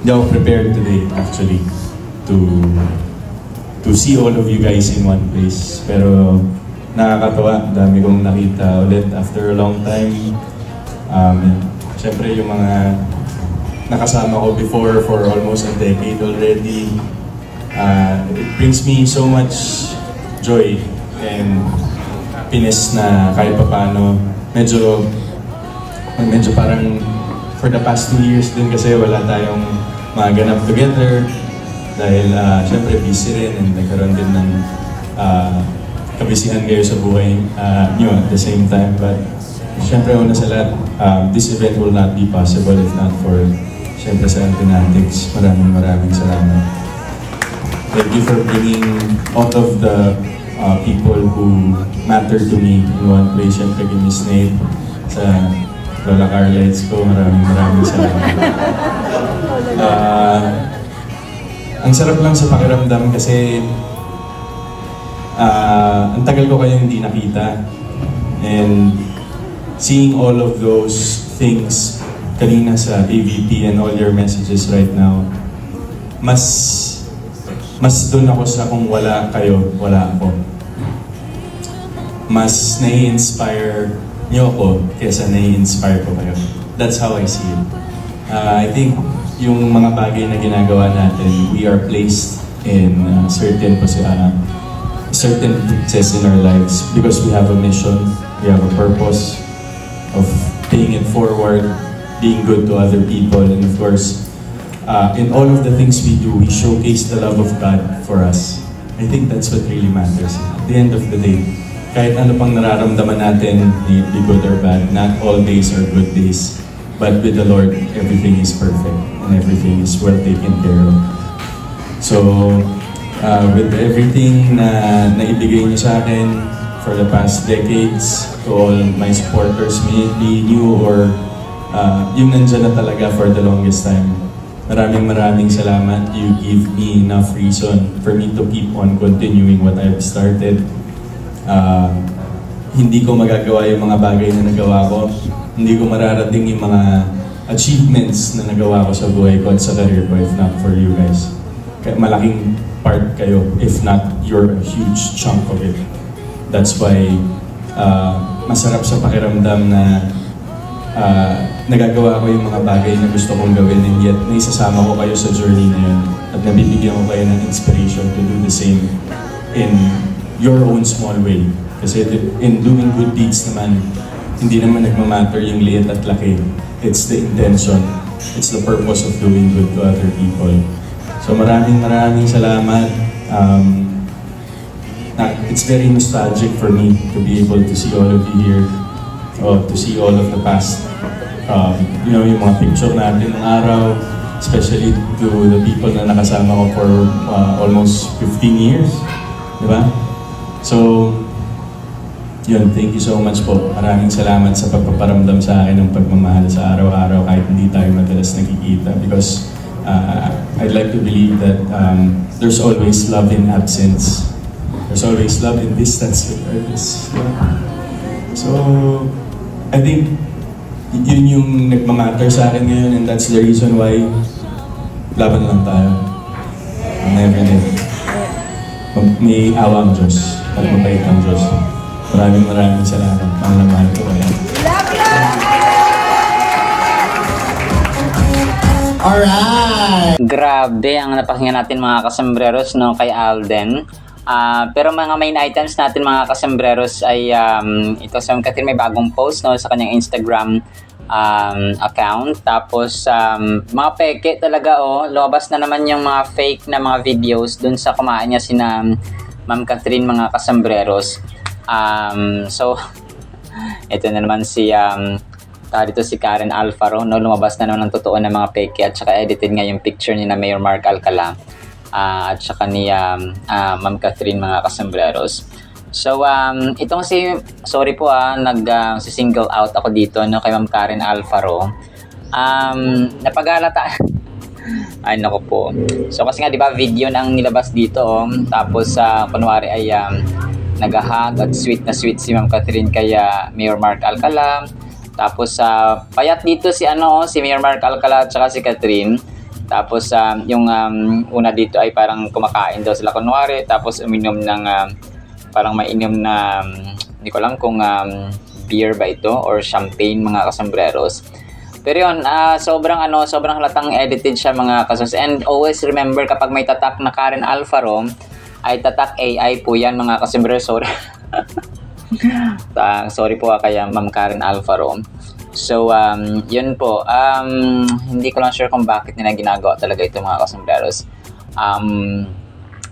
Hindi ako prepared today actually to see all of you guys in one place. Pero nakakatawa, dami kong nakita ulit after a long time. Siyempre yung mga nakasama ko before for almost a decade already. It brings me so much joy and happiness na kahit papano medyo parang for the past 2 years din kasi wala tayong maganap together dahil syempre busy rin and nagkaroon din ng kabisihan kayo sa buhay nyo at the same time. But syempre una sa lahat, this event will not be possible if not for syempre sa Antenatics. Maraming salamat. Thank you for bringing all of the people who matter to me in one place. Syempre kay Miss Nate, sa Lola Carlites ko, maraming salamat. Ang sarap lang sa pakiramdam kasi ang tagal ko kayong hindi nakita. And seeing all of those things kanina sa AVP and all your messages right now, mas doon ako sa kung wala kayo, wala ako. Mas nai-inspire niyo ako kesa nai-inspire ko kayo. That's how I see it. I think yung mga bagay na ginagawa natin, we are placed in certain places in our lives because we have a mission, we have a purpose of paying it forward, being good to other people, and of course, in all of the things we do, we showcase the love of God for us. I think that's what really matters. At the end of the day, kahit ano pang nararamdaman natin, may it be good or bad, not all days are good days. But with the Lord, everything is perfect and everything is well taken care of. So, with everything na naibigay niyo sa akin for the past decades, to all my supporters, may it be new or yung nandyan na talaga for the longest time, maraming salamat. You give me enough reason for me to keep on continuing what I've started. Hindi ko magagawa yung mga bagay na nagawa ko. Hindi ko mararating yung mga achievements na nagawa ko sa buhay ko at sa career ko if not for you guys. Malaking part kayo, if not you're a huge chunk of it. That's why masarap sa pakiramdam na nagagawa ko yung mga bagay na gusto kong gawin and yet naisasama ko kayo sa journey na yun at nabibigyan ko kayo ng inspiration to do the same in your own small way. Kasi in doing good deeds naman, hindi naman nagmamatter yung liit at laki. It's the intention. It's the purpose of doing good to other people. So maraming salamat. It's very nostalgic for me to be able to see all of you here, to see all of the past, yung mga picture natin ng araw, especially to the people na nakasama ko for almost 15 years. Diba? So, yun, thank you so much po. Maraming salamat sa pagpaparamdam sa akin ng pagmamahal sa araw-araw kahit hindi tayo madalas nagkikita because I'd like to believe that there's always love in absence. There's always love in distance regardless. So, I think yun yung nagmamatter sa akin ngayon and that's the reason why laban lang tayo. Never din. May awa ang Diyos at mabait ang Diyos. Maraming salamat. Ang mahal ko kaya. Alright! Grabe ang napakinggan natin mga kasembreros no, kay Alden. Pero mga main items natin mga kasembreros ay ito sa Catherine may bagong post no, sa kanyang Instagram account. Tapos mga peke talaga lumabas na naman yung mga fake na mga videos dun sa kumain niya sina Ma'am Catherine mga kasembreros. So ito na naman si dito si Karen Alfaro no, lumabas na naman ng totoo na mga peke at saka edited nga yung picture ni na Mayor Mark Alcala at saka ni Ma'am Catherine mga kasembreros. So itong sorry po si single out ako dito no kay Ma'am Karen Alfaro. Napagalata ay nako po. So kasi nga 'di ba video nang nilabas dito tapos kunwari ay nagahag at sweet na sweet si Ma'am Catherine kaya Mayor Mark Alcala. Tapos payat dito si Mayor Mark Alcala at saka si Catherine. Tapos yung una dito ay parang kumakain daw sila kunwari, tapos uminom ng parang mainom na hindi ko alam kung beer ba ito or champagne mga kasambreros. Pero yun, sobrang halatang edited siya mga kasos. And always remember kapag may tatak na Karen Alfaro, ay tatak AI po yan mga kasambreros. Sorry. Sorry po kaya Ma'am Karen Alfaro. So, yun po. Hindi ko lang sure kung bakit nila ginagawa talaga ito mga kasambreros.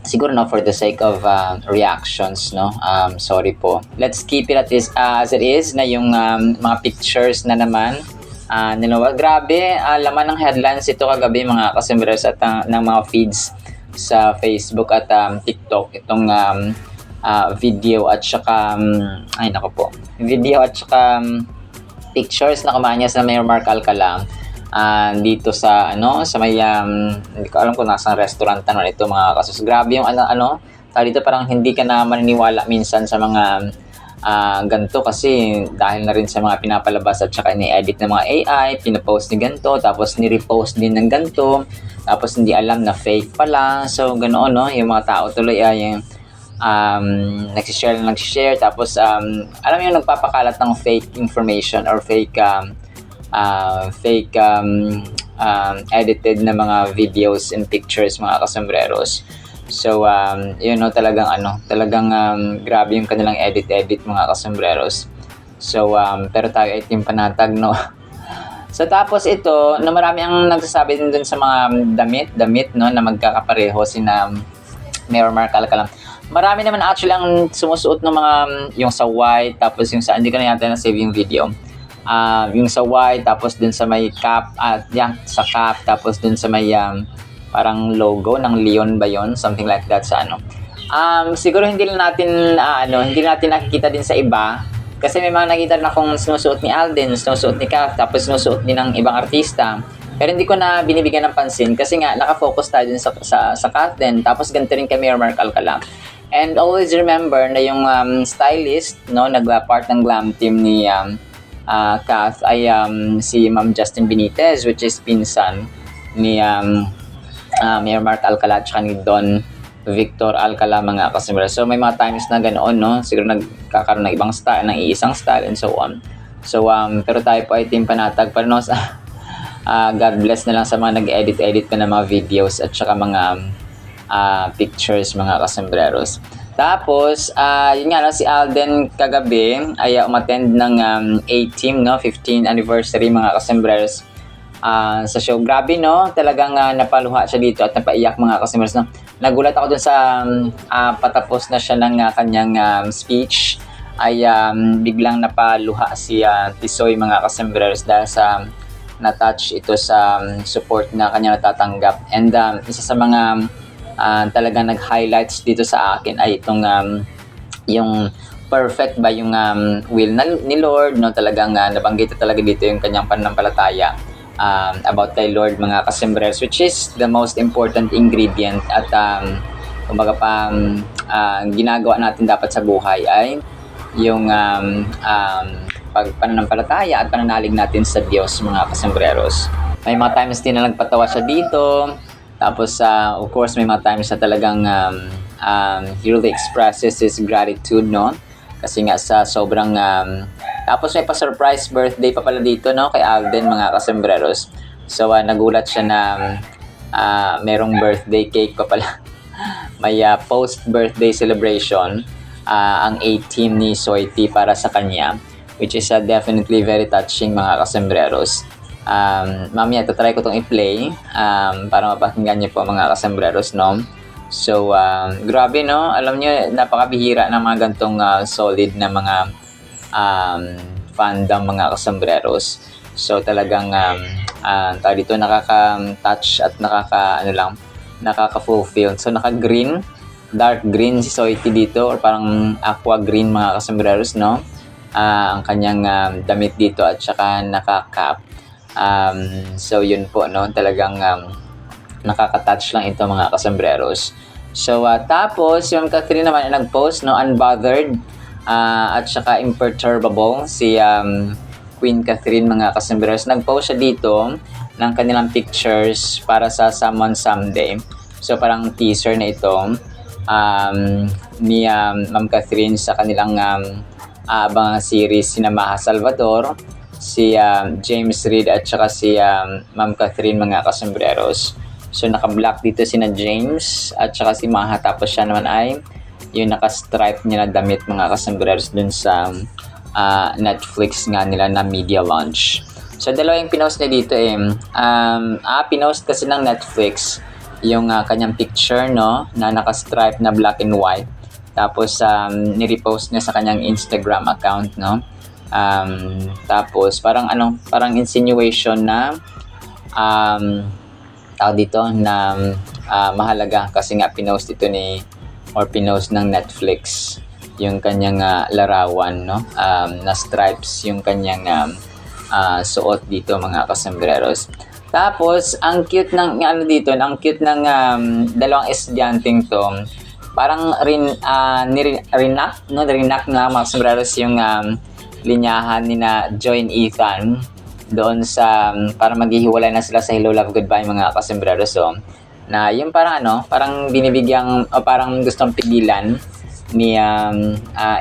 Siguro no, for the sake of reactions, no? Sorry po. Let's keep it as it is na yung mga pictures na naman. Grabe, laman ng headlines ito kagabi mga kasambreros at ng mga feeds sa Facebook at TikTok. Itong video at saka, ay nako po. Video at saka pictures na kumanya sa Mayor Mark Alcala dito sa sa may hindi ko alam kung nasang restaurant na ito mga kasus. Grabe yung dito parang hindi ka na maniniwala minsan sa mga ganito kasi dahil na rin sa mga pinapalabas at saka ni-edit ng mga AI, pinapost ni ganito, tapos ni-repost din ng ganito, tapos hindi alam na fake pala. So ganoon no, yung mga tao tuloy ay nagsishare, tapos alam mo yung nagpapakalat ng fake information or fake edited na mga videos and pictures mga kasambreros. So yun no, talagang grabe yung kanilang edit mga kasambreros. So pero tayo ay team panatag no. So tapos ito na marami ang nagsasabi din dun sa mga damit no na magkakapareho sina Mayor Mark Alcala. Marami naman actually ang sumusuot ng mga yung sa white, tapos yung sa hindi ko na yata na-save yung video. Yung sa white, tapos dun sa may cap at sa cap, tapos dun sa may parang logo ng Leon ba yun? Something like that sa siguro hindi natin nakikita din sa iba kasi may mga nakita na kung sinusuot ni Alden, sinusuot ni Cap, tapos sinusuot din ng ibang artista. Pero hindi ko na binibigyan ng pansin kasi nga nakafocus tayo dun sa Cap din, tapos ganito rin kay Mayor Mark Alcala. And always remember na yung stylist no nagpa-part ng glam team ni Kath ay si Ma'am Justin Benitez, which is pinsan ni Mayor Mark Alcala at ni Don Victor Alcala mga kasambreros. So may mga times na ganoon no, siguro nagkakaroon ng ibang style, ng iisang style and so on. So pero tayo po ay team panatag pa no. God bless na lang sa mga nag-edit pa ng mga videos at saka mga pictures mga kasambreros. Tapos yun nga no, si Alden kagabi ay umattend ng A-Team no 15th anniversary mga kasambreros sa show. Grabe no, talagang napaluha siya dito at napaiyak mga kasambreros no. Nagulat ako dun sa patapos na siya ng kanyang speech ay biglang napaluha si Tisoy mga kasambreros dahil sa na-touch ito sa support na kanya natatanggap. And isa sa mga talagang nag-highlights dito sa akin ay itong yung perfect ba yung will ni Lord no, talagang nabanggit talaga dito yung kanyang pananampalataya about kay Lord mga kasambreros, which is the most important ingredient at kumbaga ginagawa natin dapat sa buhay ay yung pananampalataya at pananalig natin sa Diyos mga kasambreros. May mga times din na nagpatawa siya dito. Tapos, of course, may mga times na talagang he really expresses his gratitude, no? Kasi nga sa sobrang... tapos may pa-surprise birthday pa pala dito, no? Kay Alden, mga kasambreros. So, nagulat siya na merong birthday cake pa pala. May post-birthday celebration ang A-Team ni Soiti para sa kanya, which is definitely very touching, mga kasambreros. Mamaya tatry ko itong i-play para mapakinggan niyo po mga kasambreros no. So grabe no, alam niyo napakabihira ng mga gantong solid na mga fandom mga kasambreros. So talagang tayo dito nakaka-touch at nakaka-fulfill. So naka-green, dark green si Soiti dito or parang aqua green mga kasambreros no. Ang kanyang damit dito at saka naka-cap. So yun po no, talagang nakaka-touch lang ito mga kasambreros. So tapos yung Catherine naman ay nag-post no, unbothered at saka imperturbable si Queen Catherine mga kasambreros. Nag-post siya dito ng kanilang pictures para sa Someone Someday. So parang teaser na ito ni Ma'am Catherine sa kanilang abangang series, si Maha Salvador, si James Reid at saka si Ma'am Catherine, mga kasembreros. So naka-black dito sina James at saka si Maha, tapos siya naman ay yung naka-stripe niya na damit, mga kasembreros, dun sa Netflix nga nila na media launch. So dalawa yung pinost niya dito pinost kasi ng Netflix yung kanyang picture, no, na naka-stripe na black and white. Tapos ni-repost niya sa kanyang Instagram account, no. Tapos parang insinuation na tao dito na mahalaga kasi nga pinost ito pinost ng Netflix yung kanyang larawan, no, na stripes yung kanyang suot dito, mga kasembreros. Tapos ang cute ng dalawang estudyanteng to, parang rinak nga, mga kasembreros, yung linyahan ni na Joy and Ethan doon sa para maghihiwalay na sila sa Hello Love Goodbye, mga kasembreros. So na yung parang binibigyang parang gustong pigilan ni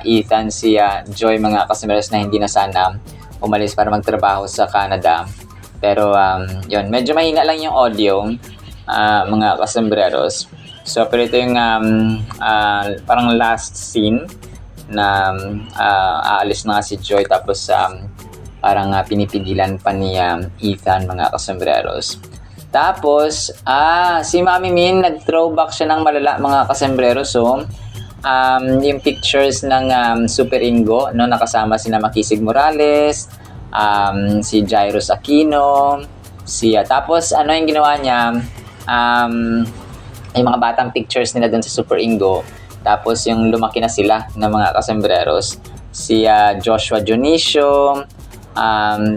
Ethan si Joy, mga kasembreros, na hindi na sana umalis para magtrabaho sa Canada. Pero yun, medyo mahina lang yung audio, mga kasembreros. So pero ito yung parang last scene na aalis na si Joy, tapos parang pinipigilan pa ni Ethan, mga kasembreros. Tapos si Mami Min, nag-throwback siya ng malala, mga kasembreros. So yung pictures ng Super Ingo, no, nakasama sina Makisig Morales, si Jairus Aquino, tapos yung ginawa niya, yung mga batang pictures nila doon sa Super Ingo. Tapos yung lumaki na sila ng mga kasembreros, si Joshua Dionisio.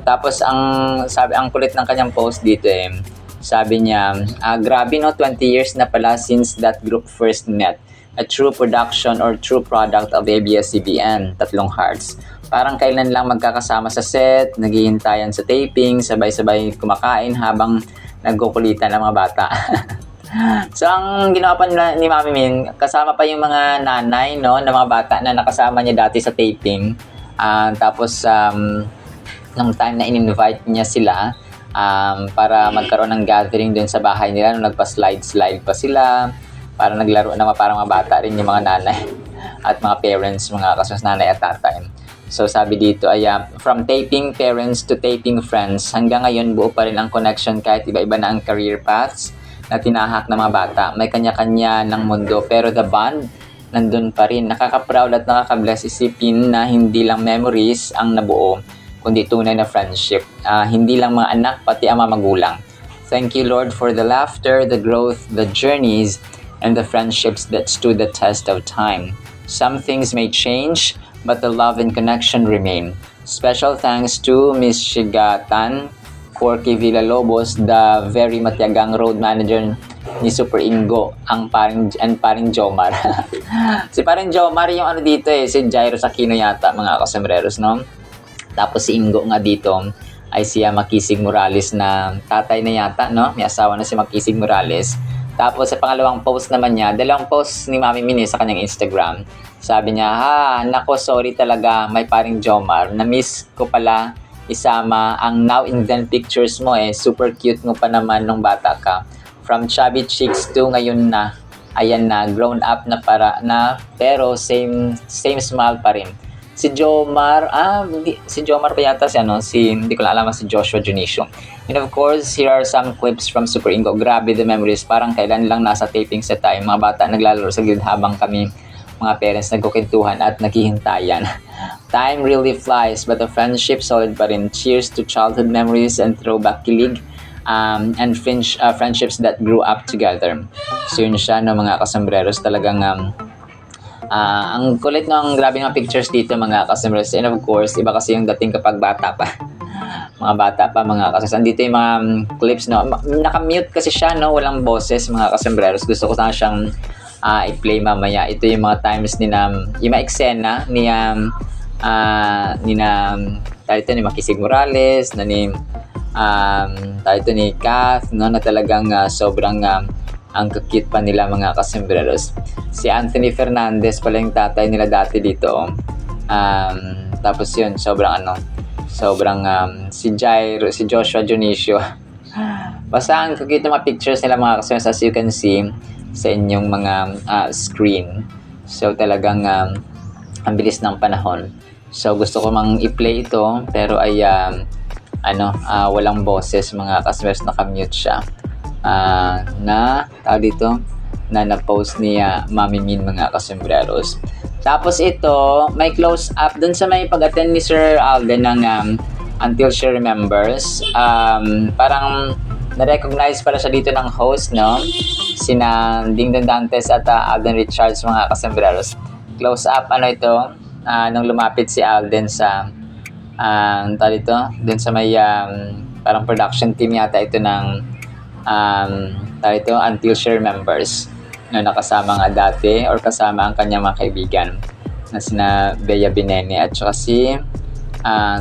Tapos ang kulit ng kanyang post dito, sabi niya, grabe, no, 20 years na pala since that group first met. A true production or true product of ABS-CBN, 3 hearts. Parang kailan lang magkakasama sa set, naghihintayan sa taping, sabay-sabay kumakain habang nagkukulitan ang mga bata. So ang ginawa pa ni Mami Min, kasama pa yung mga nanay, no, na mga bata na nakasama niya dati sa taping. Tapos nung time na in-invite niya sila para magkaroon ng gathering dun sa bahay nila, nung nagpa-slide pa sila, para naglaro na parang mga bata rin yung mga nanay at mga parents, mga kasunod nanay at tatay. So sabi dito ay from taping parents to taping friends, hanggang ngayon buo pa rin ang connection kahit iba-iba na ang career paths na tinahak ng mga bata. May kanya-kanya ng mundo pero the bond nandun pa rin. Nakaka-proud at nakaka-bless isipin na hindi lang memories ang nabuo, kundi tunay na friendship. Hindi lang mga anak, pati ang mga magulang. Thank you, Lord, for the laughter, the growth, the journeys, and the friendships that stood the test of time. Some things may change, but the love and connection remain. Special thanks to Miss Shigatan Corky Villalobos, the very matiyagang road manager ni Super Ingo, ang paring Jomar. Si paring Jomar yung dito si Jairus Aquino yata, mga kasembreros, no? Tapos si Ingo nga dito ay si Makisig Morales, na tatay na yata, no? May asawa na si Makisig Morales. Tapos sa pangalawang post naman niya, dalawang post ni Mami Min sa kanyang Instagram. Sabi niya, nako, sorry talaga, may paring Jomar. Na-miss ko pala isama ang now and then pictures mo, super cute mo pa naman nung bata ka. From chubby cheeks to ngayon na, ayan na, grown up na pero same smile pa rin. Si Jomar, si Jomar pa yata hindi ko alam, si Joshua Dionisio. And of course, here are some clips from Super Ingo. Grabe the memories, parang kailan lang nasa taping set tayo. Mga bata naglalaro sa gilid habang kami, mga parents, nagkukintuhan at naghihintayan. Time really flies, but the friendship solid pa rin. Cheers to childhood memories and throwback kilig, and friendships that grew up together. So yun siya, no, mga kasembreros, talagang ang kulit ng grabe ng pictures dito, mga kasembreros. And of course, iba kasi yung dating kapag bata pa. Mga bata pa, mga kasembreros. Andito yung mga clips, no. Naka-mute kasi siya, no, walang boses, mga kasembreros. Gusto ko sana siyang i-play mamaya. Ito yung mga times yung mga eksena ni Makisig Morales, ni tayo ito ni Kath, no, na talagang sobrang ang cute pa nila mga kasembreros. Si Anthony Fernandez pala yung tatay nila dati dito. Tapos yun, sobrang si Jairo, si Joshua Dionisio. Basta ang cute ng mga pictures nila mga kasembreros, as you can see sa inyong mga screen. So talagang ang bilis ng panahon. So gusto ko mang i-play ito pero ay walang boses mga kasembreros, naka-mute siya. Na na-post ni Mami Min mga kasembreros. Tapos ito, may close up dun sa may pag-attend ni Sir Alden ng Until She Remembers. Parang na-recognize pala siya dito ng host, no? Sina Dingdong Dantes at Alden Richards mga kasembreros. Close up, nung lumapit si Alden sa dun sa may parang production team yata ito ng Until She Remembers, no, nakasama nga dati or kasama ang kanyang mga kaibigan na sina Bea Binene at saka si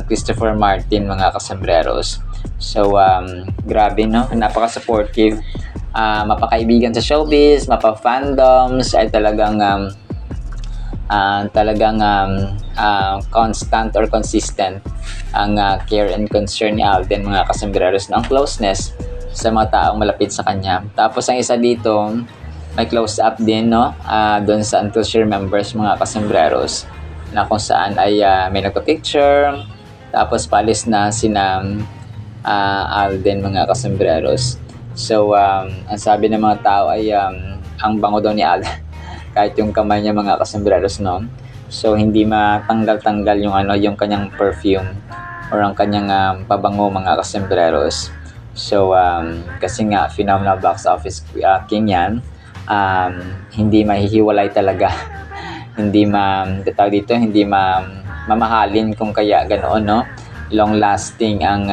Christopher Martin mga kasembreros. So grabe, no, napaka-supportive, mapakaibigan sa showbiz, mapa-fandoms, ay talagang constant or consistent ang care and concern ni Alden mga kasembreros, ng closeness sa mga taong malapit sa kanya. Tapos ang isa dito, may close up din, no, doon sa Until She Remembers mga kasembreros, na kung saan ay may nagpa-picture, tapos palis na sina Alden mga kasembreros. So ang sabi ng mga tao ay ang bango daw ni Alden kahit yung kamay niya mga kasembreros, no. So hindi matanggal-tanggal yung kanyang perfume or ang kanyang pabango mga kasembreros. So kasi nga phenomenal box office king yan, hindi mahihiwalay talaga. hindi mamahalin kung kaya ganoon, no. Long lasting ang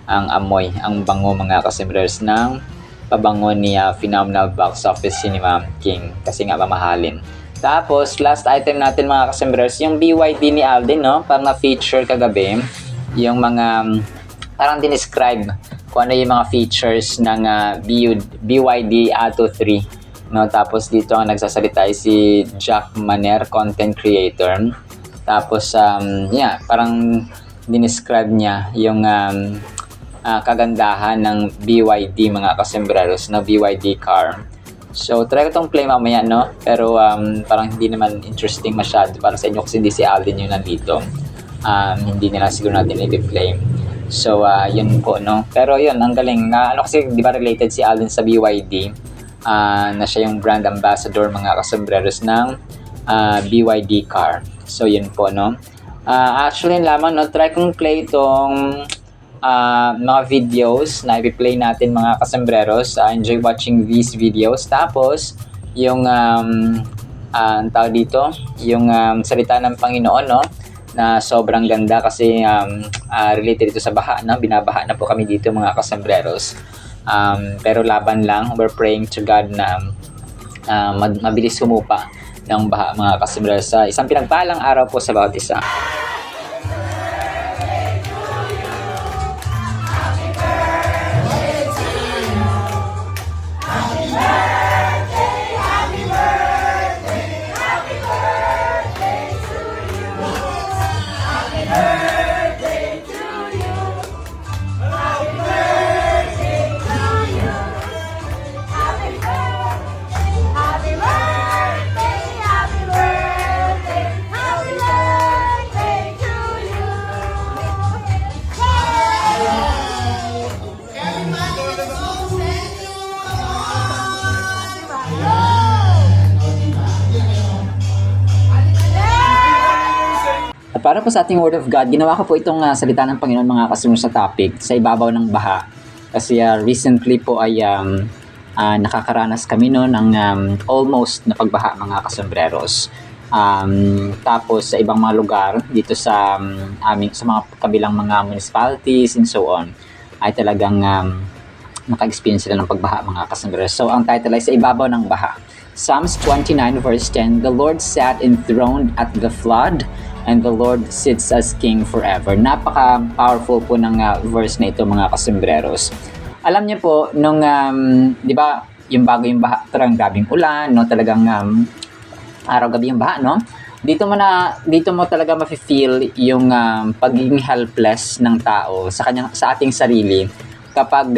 amoy, ang bango mga kasembreros ng pabango ni phenomenal box office cinema king, kasi nga mamahalin. Tapos last item natin mga kasembreros, yung BYD ni Alden, no, parang na-feature kagabi yung mga parang dinescribe kung ano yung mga features ng BYD Atto 3, no. Tapos dito ang nagsasalita ay si Jack Maner, content creator. Tapos parang dinescribe niya yung kagandahan ng BYD mga kasembreros, na BYD car. So try ko itong play mamaya, no, pero parang hindi naman interesting masyado para sa inyo kasi hindi si Alden yung nandito. Hindi nila siguro natin i-play. So yun po, no. Pero yun, ang galing na kasi di ba related si Alden sa BYD, na siya yung brand ambassador mga kasembreros ng BYD car. So yun po, no. Actually lamang, no, try kong play itong mga videos na i-play natin mga kasembreros. Enjoy watching these videos. Tapos yung tawag dito, yung salita ng Panginoon, no, na sobrang ganda kasi related ito sa baha, no? Binabaha na po kami dito mga kasembreros. Pero laban lang, we're praying to God na mabilis humupa ng baha mga kasembreros sa isang pinagpalang araw po sa bawat isa. Para po sa ating Word of God, ginawa ko po itong salita ng Panginoon mga kasunod sa topic, sa ibabaw ng baha. Kasi recently po ay nakakaranas kami no ng almost na pagbaha mga kasembreros. Tapos sa ibang mga lugar dito sa sa mga kabilang mga municipalities and so on ay talagang naka-experience sila ng pagbaha mga kasembreros. So ang title ay sa ibabaw ng baha. Psalms 29 verse 10, The Lord sat enthroned at the flood. and the Lord sits as King forever. Napaka-powerful po ng verse na ito, mga kasembreros. Alam niyo po, nung, di ba, yung bago yung baha, talagang grabing ulan, no? Talagang araw-gabi yung baha, no? Dito mo talaga mafe-feel yung pagiging helpless ng tao sa ating sarili kapag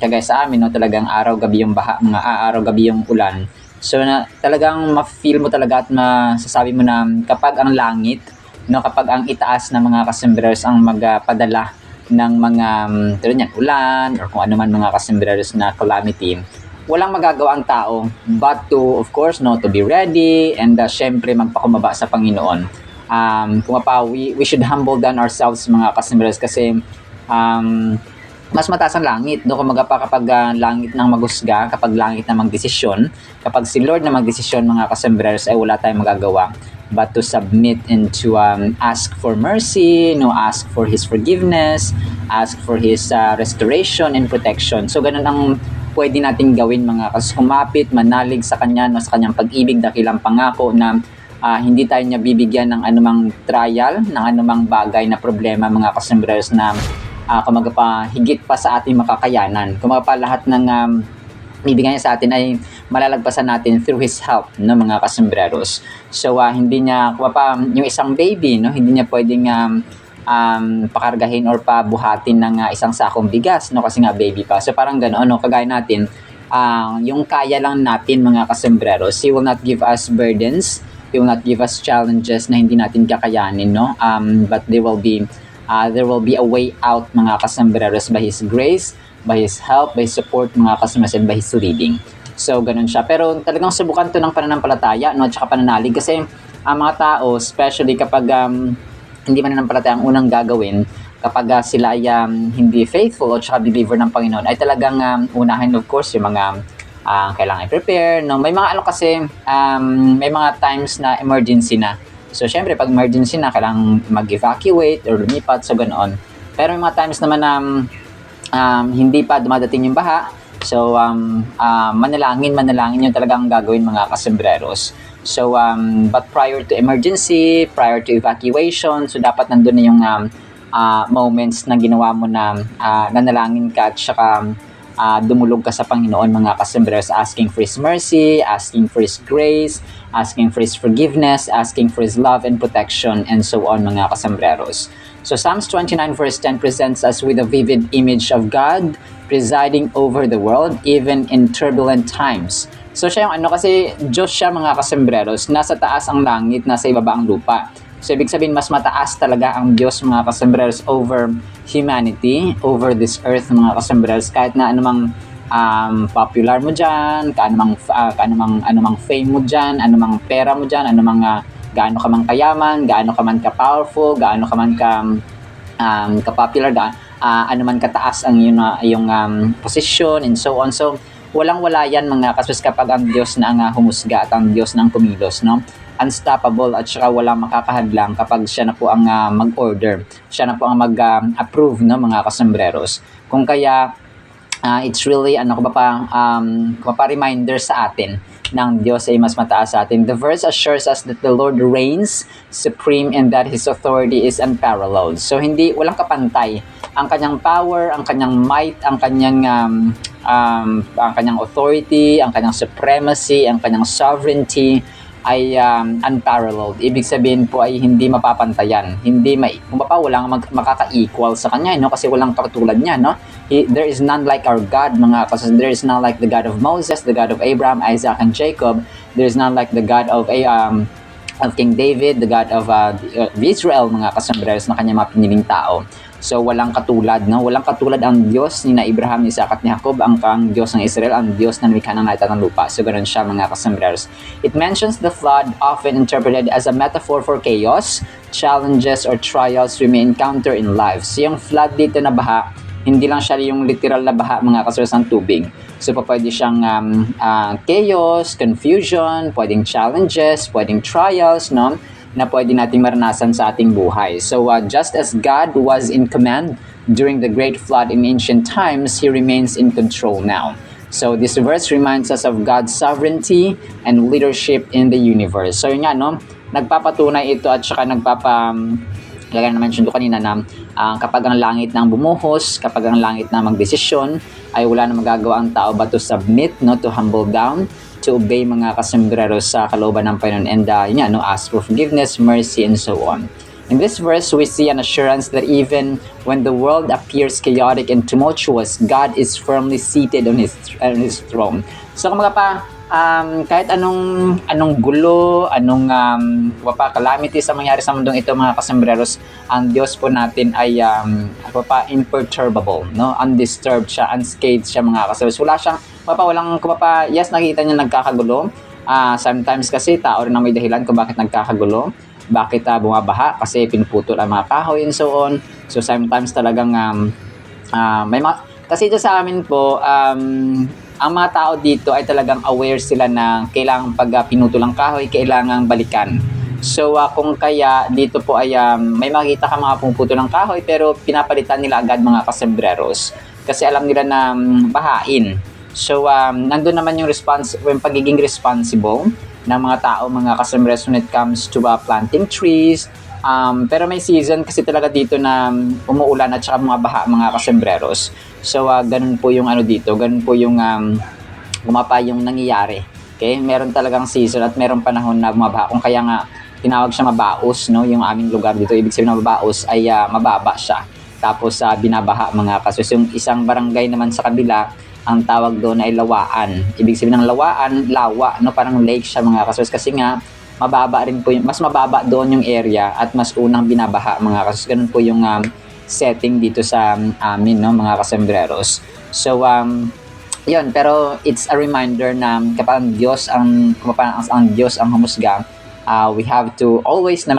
kagaya sa amin, no, talagang araw-gabi yung baha, araw-gabi yung ulan. So talagang ma-feel mo talaga at masasabi mo na kapag ang langit, no, kapag ang itaas ng mga kasembreros ang magpadala ng mga tulad niyan, ulan or kung ano man mga kasembreros na calamity, walang magagawa ang tao but to, of course, no, to be ready and syempre magpakumbaba sa Panginoon. We should humble down ourselves mga kasembreros kasi mas mataas ang langit, no? Kumaga pa kapag langit nang maghusga, kapag langit na magdesisyon, kapag si Lord na magdesisyon mga kasembreros ay wala tayong magagawa but to submit and to ask for mercy, no, ask for His forgiveness, ask for His restoration and protection. So ganun ang pwede nating gawin mga kumapit, manalig sa Kanya, no, sa Kanyang pag-ibig, dakilang pangako na hindi tayo niya bibigyan ng anumang trial, ng anumang bagay na problema mga kasembreros na kumaga pa higit pa sa ating makakayanan. Kumaga pa lahat ng bibigyan niya sa atin ay malalagpasan natin through His help, no, mga kasembreros. So hindi niya kumaga pa yung isang baby, no, hindi niya pwedeng pakargahin or pabuhatin ng isang sakong bigas, no, kasi nga baby pa. So parang ganoon, no, kagaya natin, yung kaya lang natin mga kasembreros. He will not give us burdens, He will not give us challenges na hindi natin kakayanin, no, but there will be a way out mga kasembreros by His grace, by His help, by His support mga kasembreros, and by His leading. So ganun siya. Pero talagang subukan to ng pananampalataya, no, at saka pananalig kasi mga tao, especially kapag hindi mananampalataya ang unang gagawin, kapag sila ay hindi faithful o saka believer ng Panginoon, ay talagang unahin of course yung mga kailangan i-prepare, no. May mga kasi may mga times na emergency na. So, syempre, pag emergency na, kailangang mag-evacuate or lumipat, so ganoon. Pero may mga times naman na hindi pa dumadating yung baha, so, manalangin yung talagang gagawin mga kasembreros. So, but prior to emergency, prior to evacuation, so dapat nandun na yung moments na ginawa mo na nanalangin ka at saka dumulog ka sa Panginoon mga kasembreros, asking for His mercy, asking for His grace, asking for His forgiveness, asking for His love and protection, and so on mga kasembreros. So Psalms 29 verse 10 presents us with a vivid image of God presiding over the world even in turbulent times. So siya yung kasi Diyos siya mga kasembreros, nasa taas ang langit, nasa ibaba ang lupa. So ibig sabihin mas mataas talaga ang Diyos mga kasembreros over humanity, over this earth mga kasembreros, kahit na anumang popular mo dyan, anumang fame mo dyan, anumang pera mo dyan, anumang gaano ka man kayaman, gaano ka man ka-powerful, gaano ka man ka-popular, ano man kataas ang yung posisyon and so on. So walang-wala yan mga kasembreros kapag ang Diyos na ang humusga at ang Diyos na ang kumilos, no? Unstoppable at saka walang makakahadlang kapag siya na po ang mag-order, siya na po ang mag-approve, no, mga kasembreros. Kung kaya it's really reminder sa atin ng Diyos ay mas mataas sa atin. The verse assures us that the Lord reigns supreme and that His authority is unparalleled. So walang kapantay ang kanyang power, ang kanyang might, ang kanyang authority, ang kanyang supremacy, ang kanyang sovereignty ay unparalleled. Ibig sabihin po ay hindi mapapantayan. Walang makaka-equal sa kanya, no? Kasi walang katulad niya, no? There is none like our God, mga kasi there is none like the God of Moses, the God of Abraham, Isaac, and Jacob. There is none like the God of King David, the God of Israel, mga kasembreros na kanyang mga piniling tao. So walang katulad, no? Walang katulad ang Diyos ni Abraham, Isaac at ni Jacob, ang Diyos ng Israel, ang Diyos na lumikha ng langit at ng lupa. So ganoon siya mga kasembreros. It mentions the flood, often interpreted as a metaphor for chaos, challenges or trials we may encounter in life. So yung flood dito na baha, hindi lang siya yung literal na baha mga kasembreros ng tubig. So pwede siyang chaos, confusion, pwedeng challenges, pwedeng trials, no? Na pwede nating maranasan sa ating buhay. So just as God was in command during the great flood in ancient times, He remains in control now. So this verse reminds us of God's sovereignty and leadership in the universe. So yun nga, no? nagpapatunay ito at saka kaya na-mention ko kanina na kapag ang langit nang bumuhos, kapag ang langit na magdesisyon, ay wala na magagawa ang tao but to submit, no, to humble down, to obey mga kasembreros sa kalooban ng Panginoon and ask for forgiveness, mercy, and so on. In this verse, we see an assurance that even when the world appears chaotic and tumultuous, God is firmly seated on His throne. So kung kahit anong gulo, calamities ang mangyari sa mundong ito mga kasembreros, ang Diyos po natin ay imperturbable, no? Undisturbed siya, unscathed siya mga kasembreros. Wala siyang yes, nakita niya nagkakagulo. Sometimes kasi tao rin ang may dahilan kung bakit nagkakagulo. Bakit bumabaha? Kasi pinuputol ang mga kahoy and so on. So sometimes talagang kasi ito sa amin po, ang mga tao dito ay talagang aware sila na kailangan pag pinutol ang kahoy, kailangang balikan. So kung kaya dito po ay may makita ka mga pumuputol ng kahoy pero pinapalitan nila agad mga kasembreros kasi alam nila na bahain. So nandun naman yung pagiging responsible ng mga tao, mga kasembreros when it comes to planting trees. Pero may season kasi talaga dito na umuulan at saka mga baha mga kasembreros. So ganun po yung dito, ganun po yung yung nangyayari. Okay? Meron talagang season at meron panahon na bumabaha. Kung kaya nga tinawag siya mabaos, no, yung aming lugar dito. Ibig sabihin na mabaos ay mababa siya. Tapos binabaha mga kasos. Yung isang barangay naman sa kabila, ang tawag doon ay lawaan. Ibig sabihin ng lawaan, lawa, no, parang lake siya mga kasos. Kasi nga mababa rin po mas mababa doon yung area at mas unang binabaha mga kasos. Ganun po yung setting dito sa amin, no, mga kasembreros. So yun, pero it's a reminder na kapag ang Diyos ang humusga, we have to always na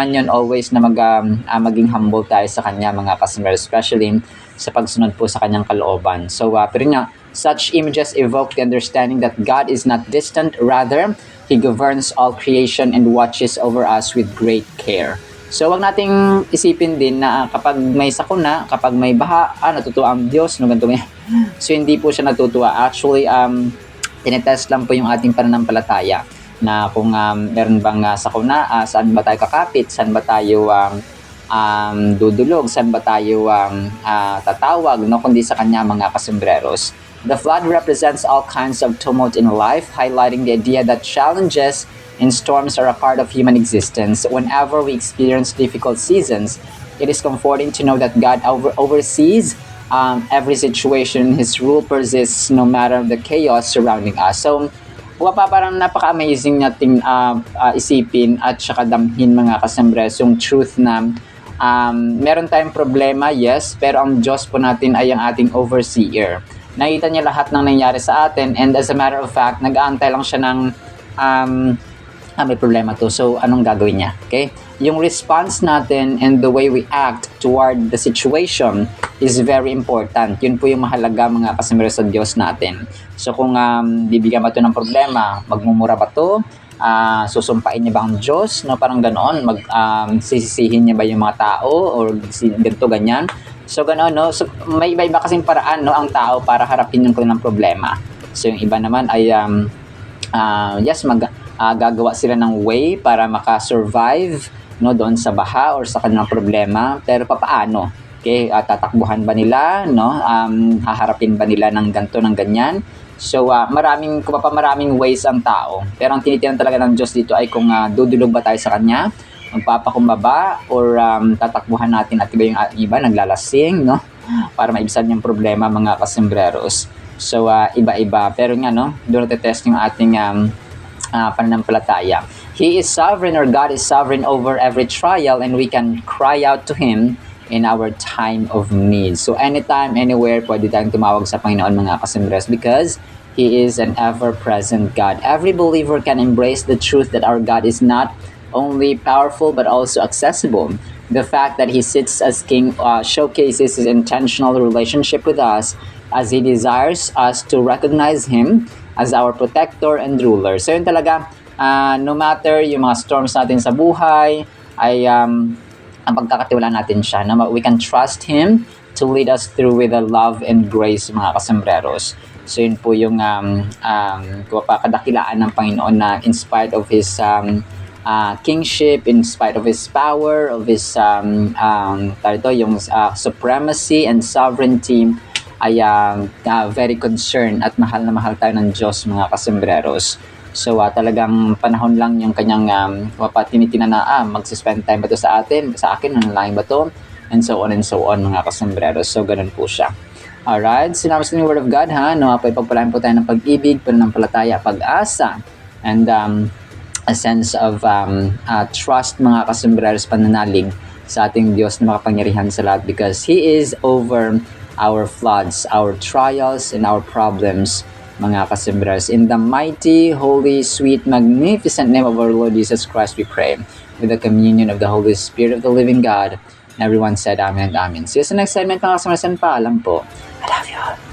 maging humble tayo sa kanya mga kasembreros, especially sa pagsunod po sa kanyang kalooban. So pero nga, such images evoke the understanding that God is not distant, rather He governs all creation and watches over us with great care. So wag nating isipin din na kapag may sakuna, kapag may baha, natutuwa ang Diyos, no, ganito yan. So hindi po siya natutuwa. Actually, tinetest lang po yung ating pananampalataya na kung meron bang sakuna, saan ba tayo kakapit, saan ba tayo dudulog, saan ba tayo tatawag, no, kundi sa kanya mga kasembreros. The flood represents all kinds of tumult in life, highlighting the idea that challenges and storms are a part of human existence. Whenever we experience difficult seasons, it is comforting to know that God oversees every situation. His rule persists no matter the chaos surrounding us. So, parang napaka-amazing nating isipin at saka damhin mga kasembres yung truth na meron tayong problema, yes, pero ang Diyos po natin ay ang ating overseer. Nakita niya lahat ng nangyari sa atin and as a matter of fact, nag-aantay lang siya ng may problema to. So, anong gagawin niya? Okay? Yung response natin and the way we act toward the situation is very important. Yun po yung mahalaga mga kasembreros sa Diyos natin. So, kung bibigyan ba ito ng problema, magmumura ba ito? Susumpain niya ba ang Diyos? No, parang ganoon. Sisisihin niya ba yung mga tao? Or ganito, ganyan? So, ganoon, no? So, may iba-iba kasing paraan, no, ang tao para harapin yung kanilang problema. So, yung iba naman ay, gagawa sila ng way para makasurvive, no, doon sa baha or sa kanilang problema. Pero papaano? Okay, tatakbuhan ba nila, no? Haharapin ba nila ng ganito, ng ganyan? So, maraming ways ang tao. Pero ang tinitingnan talaga ng Diyos dito ay kung dudulog ba tayo sa Kanya, magpapakumbaba, or tatakbuhan natin at iba naglalasing, no? Para maibisan yung problema mga kasembreros. So, iba-iba. Pero nga, no, doon natetest yung ating pananampalataya. He is sovereign, or God is sovereign over every trial, and we can cry out to Him in our time of need. So anytime, anywhere, pwede tayong tumawag sa Panginoon mga kasembres because He is an ever-present God. Every believer can embrace the truth that our God is not only powerful but also accessible. The fact that He sits as King showcases His intentional relationship with us as He desires us to recognize Him as our protector and ruler. So yun talaga, no matter yung mga storms natin sa buhay, ay ang pagkakatiwalaan natin siya. Na we can trust Him to lead us through with the love and grace mga kasembreros. So yun po yung kadakilaan ng Panginoon na in spite of His kingship, in spite of His power, of His yung supremacy and sovereignty, ay very concerned at mahal na mahal tayo ng Diyos, mga kasembreros. So talagang panahon lang yung kanyang tinitingnan na magsispend time ba to sa atin, sa akin, nanalangin ba to, and so on, mga kasembreros. So ganun po siya. Alright, sinabi sa Word of God, nawa po ipagpalain po tayo ng pag-ibig, pananampalataya, pag-asa, and a sense of trust, mga kasembreros, pananalig sa ating Diyos na makapangyarihan sa lahat, because He is over our floods, our trials, and our problems, mga kasembreros. In the mighty, holy, sweet, magnificent name of our Lord Jesus Christ, we pray, with the communion of the Holy Spirit of the living God. And everyone said Amen and Amen. See you sa next segment, mga kasembreros, and paalam po. I love you all.